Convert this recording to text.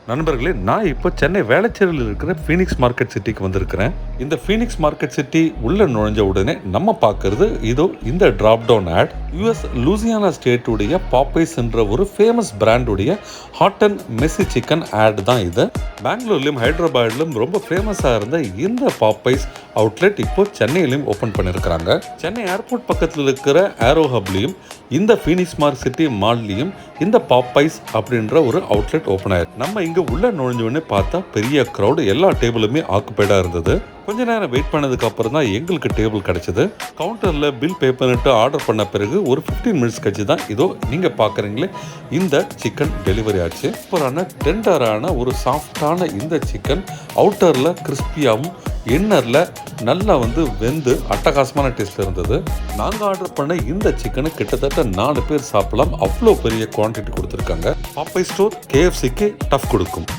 நண்பர்களே, நான் இப்போ சென்னை வேளச்சேரியில் இருக்கிற ஃபீனிக்ஸ் மார்க்கெட் சிட்டிக்கு வந்திருக்கிறேன். இந்த ஃபீனிக்ஸ் மார்க்கெட் சிட்டி உள்ள நுழைஞ்ச உடனே நம்ம பார்க்கறது இதோ இந்த drop down ad. US Louisiana ஸ்டேட்டுடைய பாப்பைஸ் என்ற ஒரு ஃபேமஸ் பிராண்டுடைய hot and messy chicken ad தான் இது. பெங்களூர்லையும் ஹைதராபாத்லையும் ரொம்ப ஃபேமஸாக இருந்த இந்த பாப்பைஸ் அவுட்லெட் இப்போ சென்னையிலையும் ஓப்பன் பண்ணியிருக்கிறாங்க. சென்னை ஏர்போர்ட் பக்கத்தில் இருக்கிற ஏரோ ஹப்லையும் இந்த ஃபீனிக்ஸ் மார்க் சிட்டி மால்லையும் இந்த பாப்பைஸ் அப்படின்ற ஒரு அவுட்லெட் ஓப்பன் ஆயிருக்கு. நம்ம இங்கே உள்ள நுழைஞ்சோடனே பார்த்தா பெரிய க்ரௌடு, எல்லா டேபிளுமே ஆக்குபைடாக இருந்தது. கொஞ்ச நேரம் வெயிட் பண்ணதுக்கு அப்புறம் தான் எங்களுக்கு டேபிள் கிடைச்சது. கவுண்டரில் பில் பே பண்ணிட்டு ஆர்டர் பண்ண பிறகு ஒரு 15 மினிட்ஸ் கழிச்சு தான் இதோ நீங்கள் பார்க்குறீங்களே இந்த சிக்கன் டெலிவரி ஆச்சு. சூப்பரான டெண்டரான ஒரு சாஃப்டான இந்த சிக்கன் அவுட்டரில் கிறிஸ்பியாகவும் இன்னரில் நல்லா வெந்து அட்டகாசமான டேஸ்ட் இருந்தது. நாங்கள் ஆர்டர் பண்ண இந்த சிக்கனை கிட்டத்தட்ட 4 பேர் சாப்பிடலாம், அவ்வளோ பெரிய குவான்டிட்டி கொடுத்துருக்காங்க. பாப்பை ஸ்டோர் KFCக்கு டஃப் கொடுக்கும்.